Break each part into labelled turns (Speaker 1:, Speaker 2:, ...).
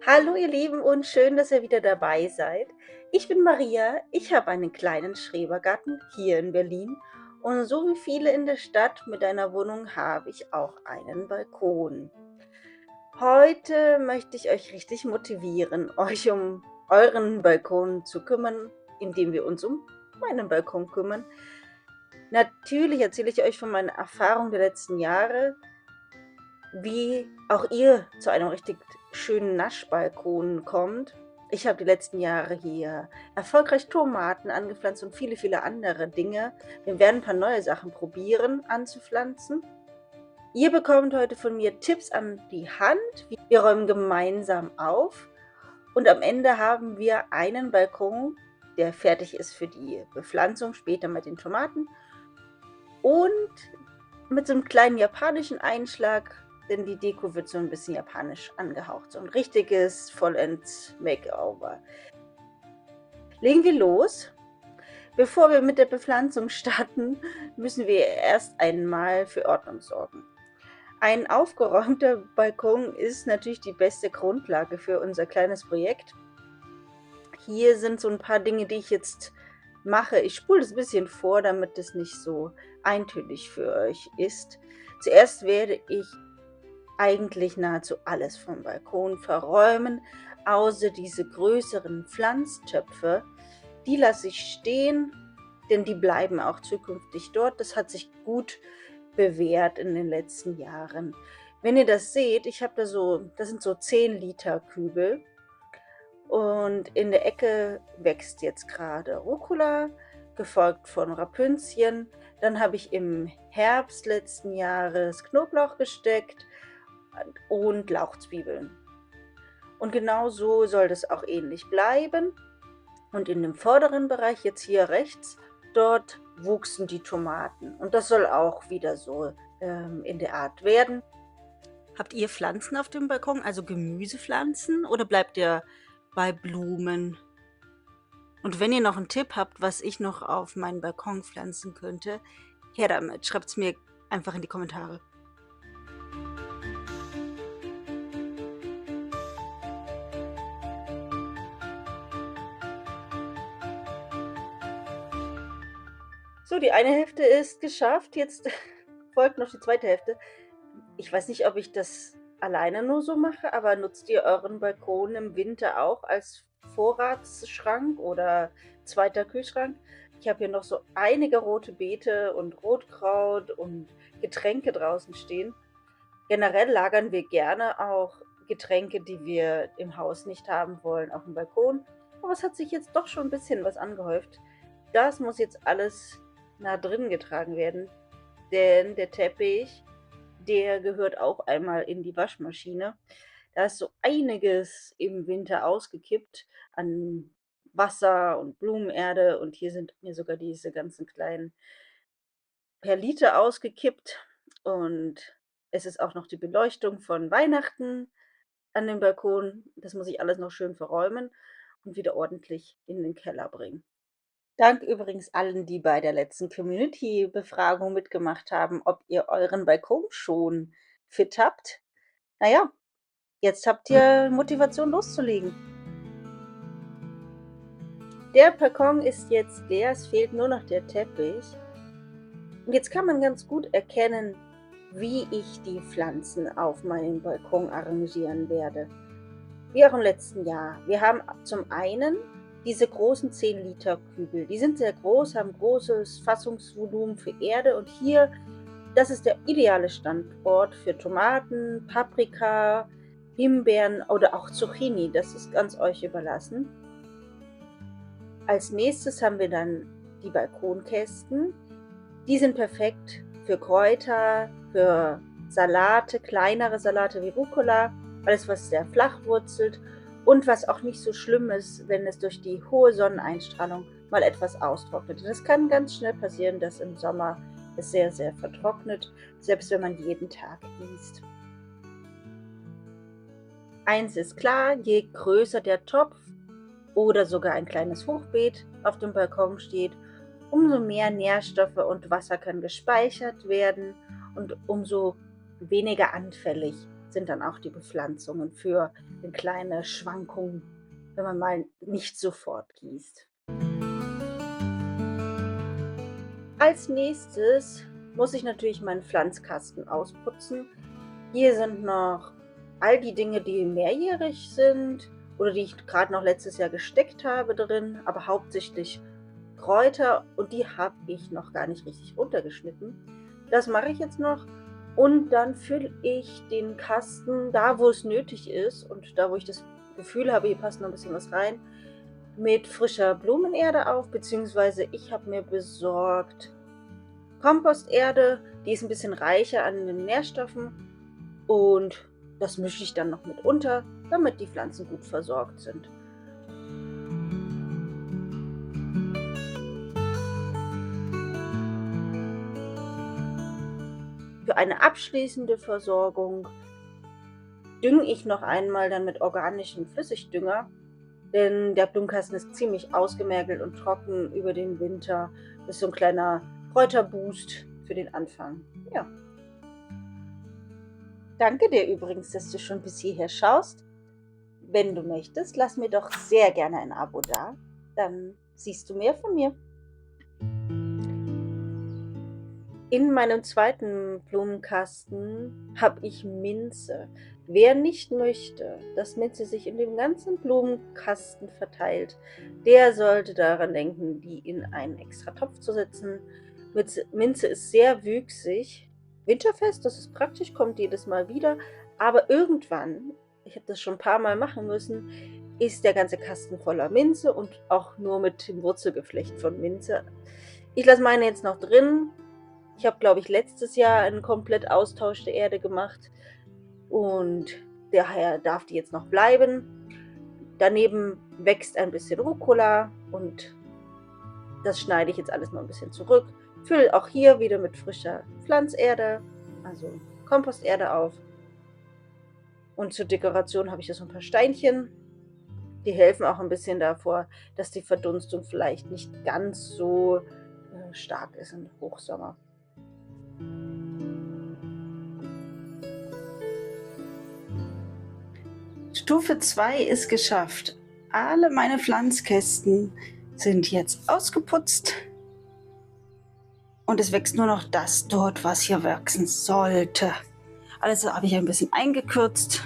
Speaker 1: Hallo ihr Lieben und schön, dass ihr wieder dabei seid. Ich bin Maria, ich habe einen kleinen Schrebergarten hier in Berlin und so wie viele in der Stadt mit einer Wohnung habe ich auch einen Balkon. Heute möchte ich euch richtig motivieren, euch um euren Balkon zu kümmern, indem wir uns um meinen Balkon kümmern. Natürlich erzähle ich euch von meiner Erfahrung der letzten Jahre, wie auch ihr zu einem richtig schönen Naschbalkon kommt. Ich habe die letzten Jahre hier erfolgreich Tomaten angepflanzt und viele, viele andere Dinge. Wir werden ein paar neue Sachen probieren anzupflanzen. Ihr bekommt heute von mir Tipps an die Hand. Wir räumen gemeinsam auf und am Ende haben wir einen Balkon, der fertig ist für die Bepflanzung, später mit den Tomaten und mit so einem kleinen japanischen Einschlag, denn die Deko wird so ein bisschen japanisch angehaucht, so ein richtiges Vollends-Makeover. Legen wir los. Bevor wir mit der Bepflanzung starten, müssen wir erst einmal für Ordnung sorgen. Ein aufgeräumter Balkon ist natürlich die beste Grundlage für unser kleines Projekt. Hier sind so ein paar Dinge, die ich jetzt mache. Ich spule das ein bisschen vor, damit es nicht so eintönig für euch ist. Zuerst werde ich eigentlich nahezu alles vom Balkon verräumen, außer diese größeren Pflanztöpfe. Die lasse ich stehen, denn die bleiben auch zukünftig dort. Das hat sich gut bewährt in den letzten Jahren. Wenn ihr das seht, ich habe das sind so 10 Liter Kübel und in der Ecke wächst jetzt gerade Rucola, gefolgt von Rapunzeln. Dann habe ich im Herbst letzten Jahres Knoblauch gesteckt und Lauchzwiebeln. Und genau so soll das auch ähnlich bleiben. Und in dem vorderen Bereich, jetzt hier rechts, dort wuchsen die Tomaten. Und das soll auch wieder so in der Art werden. Habt ihr Pflanzen auf dem Balkon, also Gemüsepflanzen, oder bleibt ihr bei Blumen? Und wenn ihr noch einen Tipp habt, was ich noch auf meinen Balkon pflanzen könnte, her damit. Schreibt es mir einfach in die Kommentare. So, die eine Hälfte ist geschafft, jetzt folgt noch die zweite Hälfte. Ich weiß nicht, ob ich das alleine nur so mache, aber nutzt ihr euren Balkon im Winter auch als Vorratsschrank oder zweiter Kühlschrank? Ich habe hier noch so einige rote Beete und Rotkraut und Getränke draußen stehen. Generell lagern wir gerne auch Getränke, die wir im Haus nicht haben wollen, auf dem Balkon. Aber es hat sich jetzt doch schon ein bisschen was angehäuft. Das muss jetzt alles nach drinnen getragen werden, denn der Teppich, der gehört auch einmal in die Waschmaschine. Da ist so einiges im Winter ausgekippt an Wasser und Blumenerde und hier sind mir sogar diese ganzen kleinen Perlite ausgekippt und es ist auch noch die Beleuchtung von Weihnachten an dem Balkon. Das muss ich alles noch schön verräumen und wieder ordentlich in den Keller bringen. Dank übrigens allen, die bei der letzten Community-Befragung mitgemacht haben, ob ihr euren Balkon schon fit habt. Na ja, jetzt habt ihr Motivation loszulegen. Der Balkon ist jetzt leer, es fehlt nur noch der Teppich. Und jetzt kann man ganz gut erkennen, wie ich die Pflanzen auf meinem Balkon arrangieren werde. Wie auch im letzten Jahr. Wir haben zum einen diese großen 10 Liter Kübel. Die sind sehr groß, haben großes Fassungsvolumen für Erde und hier, das ist der ideale Standort für Tomaten, Paprika, Himbeeren oder auch Zucchini. Das ist ganz euch überlassen. Als nächstes haben wir dann die Balkonkästen. Die sind perfekt für Kräuter, für Salate, kleinere Salate wie Rucola, alles was sehr flach wurzelt und was auch nicht so schlimm ist, wenn es durch die hohe Sonneneinstrahlung mal etwas austrocknet. Und es kann ganz schnell passieren, dass im Sommer es sehr, sehr vertrocknet, selbst wenn man jeden Tag gießt. Eins ist klar, je größer der Topf oder sogar ein kleines Hochbeet auf dem Balkon steht, umso mehr Nährstoffe und Wasser können gespeichert werden und umso weniger anfällig sind dann auch die Bepflanzungen für eine kleine Schwankung, wenn man mal nicht sofort gießt. Als nächstes muss ich natürlich meinen Pflanzkasten ausputzen. Hier sind noch all die Dinge, die mehrjährig sind oder die ich gerade noch letztes Jahr gesteckt habe drin, aber hauptsächlich Kräuter und die habe ich noch gar nicht richtig runtergeschnitten. Das mache ich jetzt noch und dann fülle ich den Kasten da, wo es nötig ist und da, wo ich das Gefühl habe, hier passt noch ein bisschen was rein, mit frischer Blumenerde auf, beziehungsweise ich habe mir besorgt Komposterde, die ist ein bisschen reicher an den Nährstoffen und das mische ich dann noch mit unter, damit die Pflanzen gut versorgt sind. Für eine abschließende Versorgung dünge ich noch einmal dann mit organischem Flüssigdünger, denn der Blumenkasten ist ziemlich ausgemergelt und trocken über den Winter. Das ist so ein kleiner Kräuterboost für den Anfang. Ja. Danke dir übrigens, dass du schon bis hierher schaust. Wenn du möchtest, lass mir doch sehr gerne ein Abo da, dann siehst du mehr von mir. In meinem zweiten Blumenkasten habe ich Minze. Wer nicht möchte, dass Minze sich in dem ganzen Blumenkasten verteilt, der sollte daran denken, die in einen extra Topf zu setzen. Minze ist sehr wüchsig, winterfest, das ist praktisch, kommt jedes Mal wieder, aber irgendwann, ich habe das schon ein paar Mal machen müssen, ist der ganze Kasten voller Minze und auch nur mit dem Wurzelgeflecht von Minze. Ich lasse meine jetzt noch drin. Ich habe, glaube ich, letztes Jahr einen Komplettaustausch der Erde gemacht und daher darf die jetzt noch bleiben. Daneben wächst ein bisschen Rucola und das schneide ich jetzt alles noch ein bisschen zurück. Fülle auch hier wieder mit frischer Pflanzerde, also Komposterde auf. Und zur Dekoration habe ich hier so ein paar Steinchen. Die helfen auch ein bisschen davor, dass die Verdunstung vielleicht nicht ganz so stark ist im Hochsommer. Stufe 2 ist geschafft. Alle meine Pflanzkästen sind jetzt ausgeputzt und es wächst nur noch das dort, was hier wachsen sollte. Also habe ich ein bisschen eingekürzt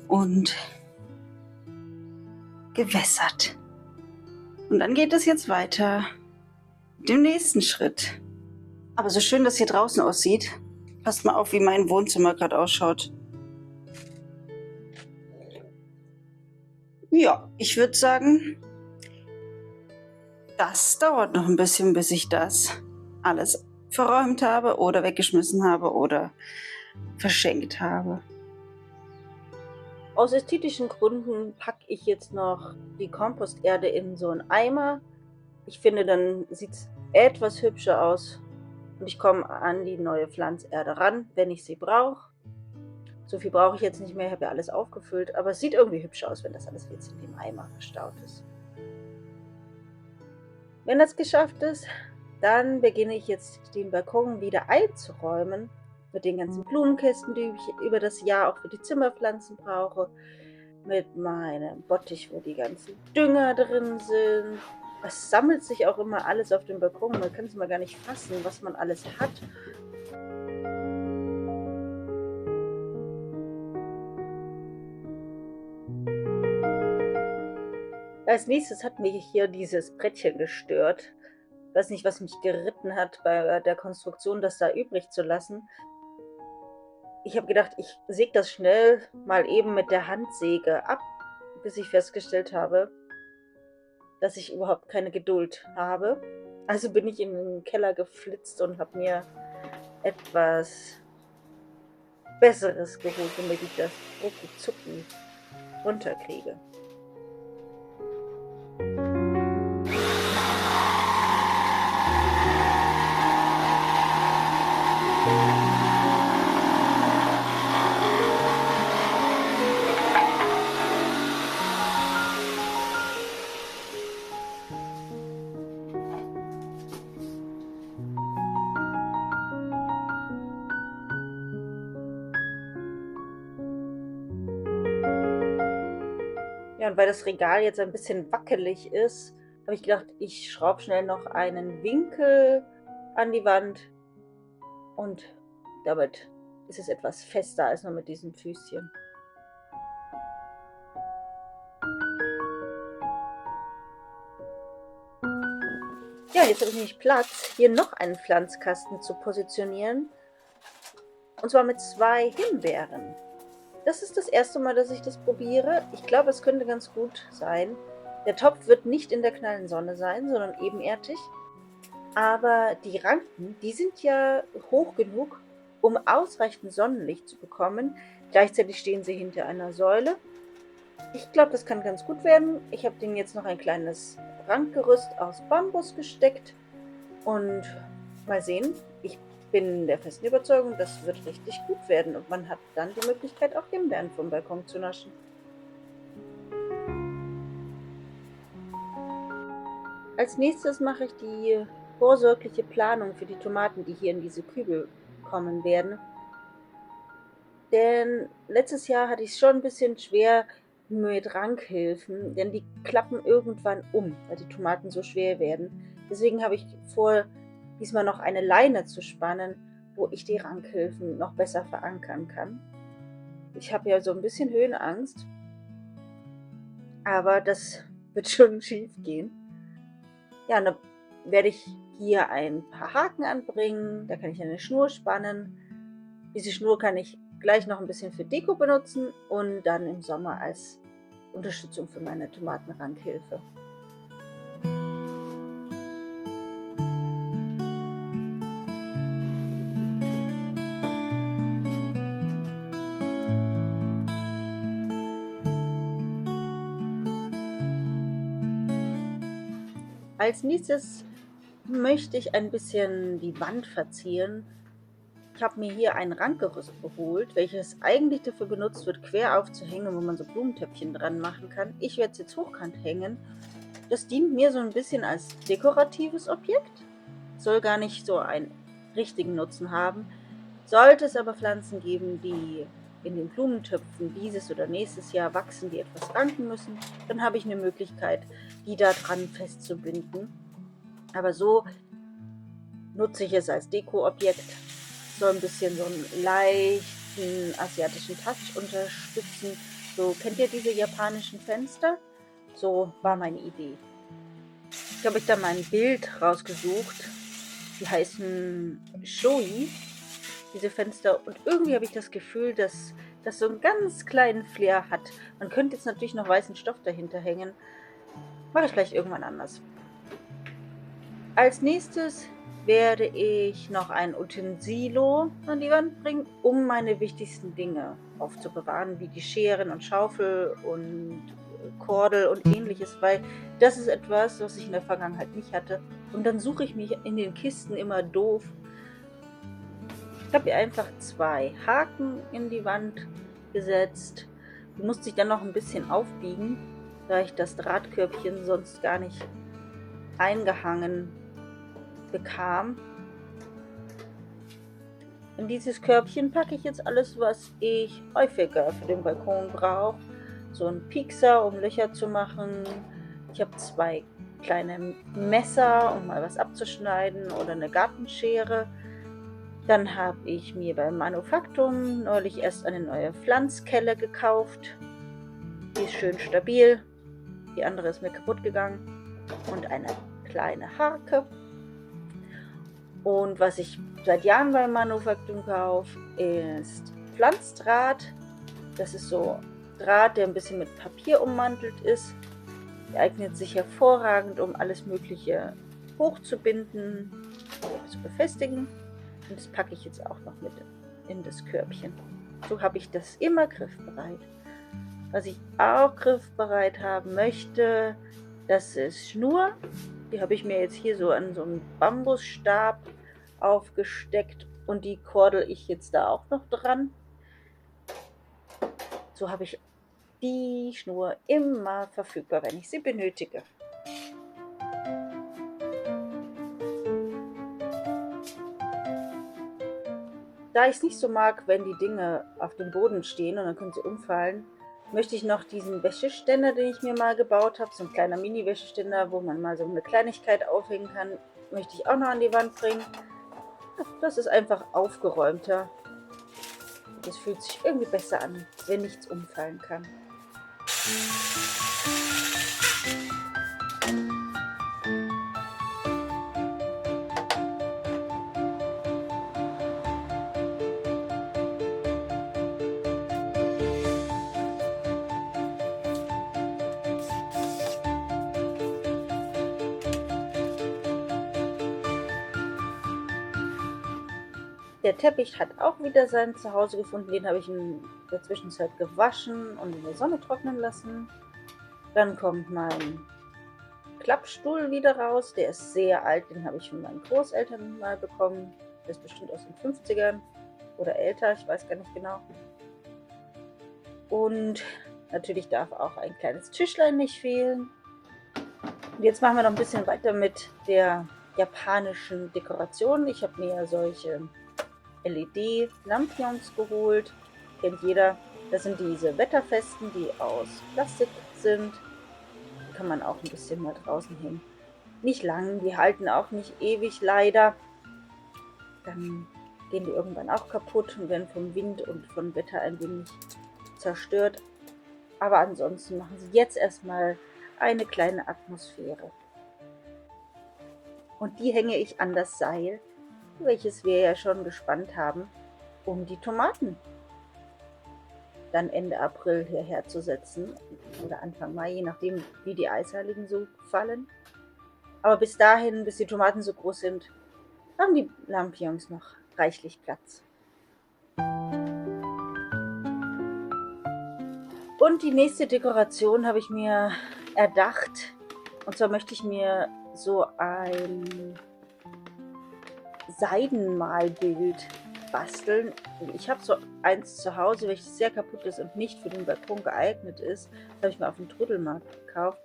Speaker 1: und gewässert. Und dann geht es jetzt weiter mit dem nächsten Schritt. Aber so schön das hier draußen aussieht, passt mal auf, wie mein Wohnzimmer gerade ausschaut. Ja, ich würde sagen, das dauert noch ein bisschen, bis ich das alles verräumt habe oder weggeschmissen habe oder verschenkt habe. Aus ästhetischen Gründen packe ich jetzt noch die Komposterde in so einen Eimer. Ich finde, dann sieht es etwas hübscher aus und ich komme an die neue Pflanzerde ran, wenn ich sie brauche. So viel brauche ich jetzt nicht mehr, ich habe ja alles aufgefüllt, aber es sieht irgendwie hübsch aus, wenn das alles jetzt in dem Eimer verstaut ist. Wenn das geschafft ist, dann beginne ich jetzt den Balkon wieder einzuräumen mit den ganzen Blumenkästen, die ich über das Jahr auch für die Zimmerpflanzen brauche, mit meinem Bottich, wo die ganzen Dünger drin sind. Es sammelt sich auch immer alles auf dem Balkon, man kann es mal gar nicht fassen, was man alles hat. Als nächstes hat mich hier dieses Brettchen gestört. Ich weiß nicht, was mich geritten hat bei der Konstruktion, das da übrig zu lassen. Ich habe gedacht, ich säge das schnell mal eben mit der Handsäge ab, bis ich festgestellt habe, dass ich überhaupt keine Geduld habe. Also bin ich in den Keller geflitzt und habe mir etwas Besseres geholt, damit ich das rucki-zucki runterkriege. Ja, und weil das Regal jetzt ein bisschen wackelig ist, habe ich gedacht, ich schraube schnell noch einen Winkel an die Wand und damit ist es etwas fester als nur mit diesem Füßchen. Ja, jetzt habe ich nämlich Platz, hier noch einen Pflanzkasten zu positionieren, und zwar mit 2 Himbeeren. Das ist das erste Mal, dass ich das probiere. Ich glaube, es könnte ganz gut sein. Der Topf wird nicht in der knallen Sonne sein, sondern ebenerdig. Aber die Ranken, die sind ja hoch genug, um ausreichend Sonnenlicht zu bekommen. Gleichzeitig stehen sie hinter einer Säule. Ich glaube, das kann ganz gut werden. Ich habe denen jetzt noch ein kleines Rankgerüst aus Bambus gesteckt und mal sehen. Ich bin der festen Überzeugung, das wird richtig gut werden und man hat dann die Möglichkeit, auch Himbeeren vom Balkon zu naschen. Als nächstes mache ich die vorsorgliche Planung für die Tomaten, die hier in diese Kübel kommen werden. Denn letztes Jahr hatte ich es schon ein bisschen schwer mit Rankhilfen, denn die klappen irgendwann um, weil die Tomaten so schwer werden. Deswegen habe ich vor, diesmal noch eine Leine zu spannen, wo ich die Rankhilfen noch besser verankern kann. Ich habe ja so ein bisschen Höhenangst, aber das wird schon schief gehen. Ja, und dann werde ich hier ein paar Haken anbringen, da kann ich eine Schnur spannen. Diese Schnur kann ich gleich noch ein bisschen für Deko benutzen und dann im Sommer als Unterstützung für meine Tomatenrankhilfe. Als nächstes möchte ich ein bisschen die Wand verzieren. Ich habe mir hier ein Rankgerüst geholt, welches eigentlich dafür benutzt wird, quer aufzuhängen, wo man so Blumentöpfchen dran machen kann. Ich werde es jetzt hochkant hängen. Das dient mir so ein bisschen als dekoratives Objekt, soll gar nicht so einen richtigen Nutzen haben. Sollte es aber Pflanzen geben, die in den Blumentöpfen dieses oder nächstes Jahr wachsen, die etwas ranken müssen, dann habe ich eine Möglichkeit, die da dran festzubinden. Aber so nutze ich es als Dekoobjekt, soll ein bisschen so einen leichten asiatischen Touch unterstützen. So, kennt ihr diese japanischen Fenster? So war meine Idee. Ich habe euch da mal ein Bild rausgesucht. Die heißen Shoi, diese Fenster. Und irgendwie habe ich das Gefühl, dass das so einen ganz kleinen Flair hat. Man könnte jetzt natürlich noch weißen Stoff dahinter hängen. Mache ich vielleicht irgendwann anders. Als nächstes werde ich noch ein Utensilo an die Wand bringen, um meine wichtigsten Dinge aufzubewahren, wie die Scheren und Schaufel und Kordel und ähnliches, weil das ist etwas, was ich in der Vergangenheit nicht hatte. Und dann suche ich mich in den Kisten immer doof. Ich habe hier einfach 2 Haken in die Wand gesetzt. Die musste ich dann noch ein bisschen aufbiegen, da ich das Drahtkörbchen sonst gar nicht eingehangen bekam. In dieses Körbchen packe ich jetzt alles, was ich häufiger für den Balkon brauche. So ein Piekser, um Löcher zu machen. Ich habe 2 kleine Messer, um mal was abzuschneiden, oder eine Gartenschere. Dann habe ich mir beim Manufaktum neulich erst eine neue Pflanzkelle gekauft. Die ist schön stabil. Die andere ist mir kaputt gegangen. Und eine kleine Harke. Und was ich seit Jahren beim Manufaktum kaufe, ist Pflanzdraht. Das ist so Draht, der ein bisschen mit Papier ummantelt ist. Der eignet sich hervorragend, um alles Mögliche hochzubinden oder zu befestigen. Und das packe ich jetzt auch noch mit in das Körbchen. So habe ich das immer griffbereit. Was ich auch griffbereit haben möchte, das ist Schnur. Die habe ich mir jetzt hier so an so einen Bambusstab aufgesteckt und die kordel ich jetzt da auch noch dran. So habe ich die Schnur immer verfügbar, wenn ich sie benötige. Da ich es nicht so mag, wenn die Dinge auf dem Boden stehen und dann können sie umfallen, möchte ich noch diesen Wäscheständer, den ich mir mal gebaut habe, so ein kleiner Mini-Wäscheständer, wo man mal so eine Kleinigkeit aufhängen kann, möchte ich auch noch an die Wand bringen. Das ist einfach aufgeräumter. Das fühlt sich irgendwie besser an, wenn nichts umfallen kann. Der Teppich hat auch wieder sein Zuhause gefunden. Den habe ich in der Zwischenzeit gewaschen und in der Sonne trocknen lassen. Dann kommt mein Klappstuhl wieder raus. Der ist sehr alt. Den habe ich von meinen Großeltern mal bekommen. Der ist bestimmt aus den 50ern oder älter. Ich weiß gar nicht genau. Und natürlich darf auch ein kleines Tischlein nicht fehlen. Und jetzt machen wir noch ein bisschen weiter mit der japanischen Dekoration. Ich habe mir solche LED-Lampions geholt. Kennt jeder. Das sind diese wetterfesten, die aus Plastik sind. Die kann man auch ein bisschen mal draußen hängen. Nicht lang, die halten auch nicht ewig leider. Dann gehen die irgendwann auch kaputt und werden vom Wind und vom Wetter ein wenig zerstört. Aber ansonsten machen sie jetzt erstmal eine kleine Atmosphäre. Und die hänge ich an das Seil, welches wir ja schon gespannt haben, um die Tomaten dann Ende April hierher zu setzen oder Anfang Mai, je nachdem wie die Eisheiligen so fallen. Aber bis dahin, bis die Tomaten so groß sind, haben die Lampions noch reichlich Platz. Und die nächste Dekoration habe ich mir erdacht. Und zwar möchte ich mir so ein Seidenmalbild basteln. Ich habe so eins zu Hause, welches sehr kaputt ist und nicht für den Balkon geeignet ist. Das habe ich mir auf dem Trödelmarkt gekauft.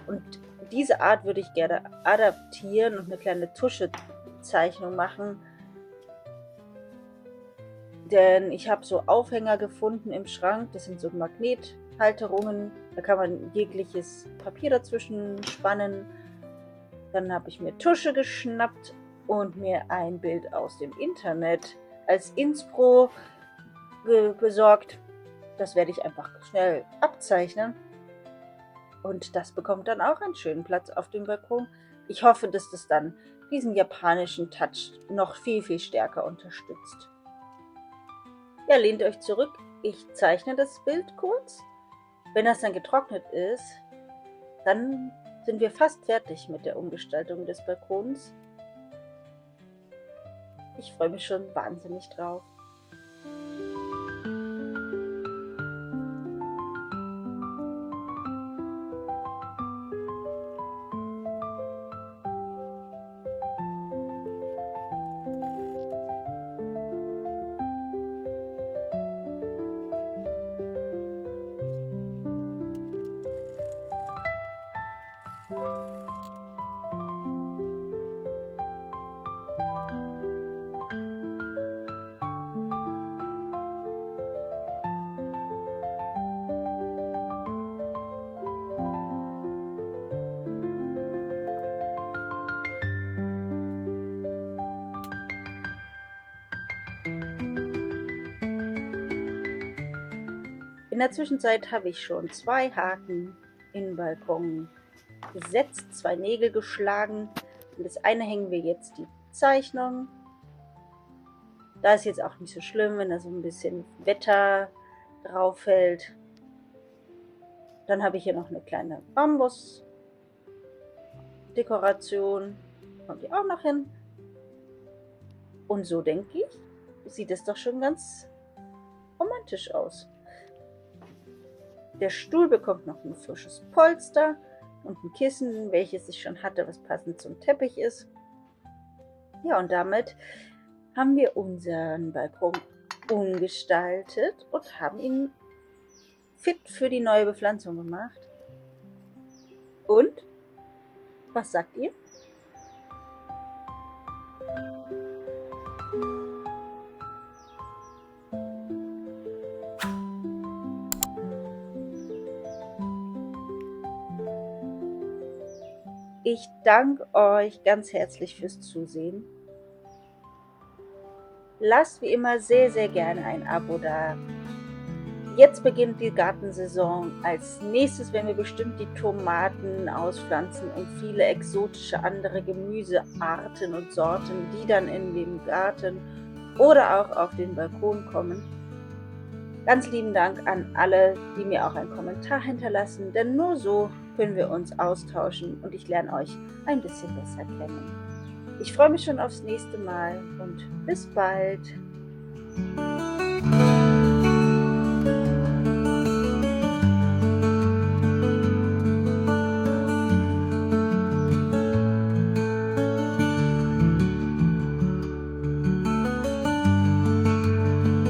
Speaker 1: Und diese Art würde ich gerne adaptieren und eine kleine Tuschezeichnung machen. Denn ich habe so Aufhänger gefunden im Schrank. Das sind so Magnethalterungen. Da kann man jegliches Papier dazwischen spannen. Dann habe ich mir Tusche geschnappt und mir ein Bild aus dem Internet als Inspro besorgt. Das werde ich einfach schnell abzeichnen. Und das bekommt dann auch einen schönen Platz auf dem Balkon. Ich hoffe, dass das dann diesen japanischen Touch noch viel, viel stärker unterstützt. Ja, lehnt euch zurück. Ich zeichne das Bild kurz. Wenn das dann getrocknet ist, dann sind wir fast fertig mit der Umgestaltung des Balkons. Ich freue mich schon wahnsinnig drauf. In der Zwischenzeit habe ich schon 2 Haken in den Balkon gesetzt, 2 Nägel geschlagen. Und das eine hängen wir jetzt die Zeichnung. Da ist jetzt auch nicht so schlimm, wenn da so ein bisschen Wetter drauf fällt. Dann habe ich hier noch eine kleine Bambus-Dekoration. Kommt die auch noch hin. Und so denke ich, sieht es doch schon ganz romantisch aus. Der Stuhl bekommt noch ein frisches Polster und ein Kissen, welches ich schon hatte, was passend zum Teppich ist. Ja, und damit haben wir unseren Balkon umgestaltet und haben ihn fit für die neue Bepflanzung gemacht. Und, was sagt ihr? Ich danke euch ganz herzlich fürs Zusehen. Lasst wie immer sehr, sehr gerne ein Abo da. Jetzt beginnt die Gartensaison. Als nächstes werden wir bestimmt die Tomaten auspflanzen und viele exotische andere Gemüsearten und Sorten, die dann in den Garten oder auch auf den Balkon kommen. Ganz lieben Dank an alle, die mir auch einen Kommentar hinterlassen, denn nur so können wir uns austauschen und ich lerne euch ein bisschen besser kennen. Ich freue mich schon aufs nächste Mal und bis bald.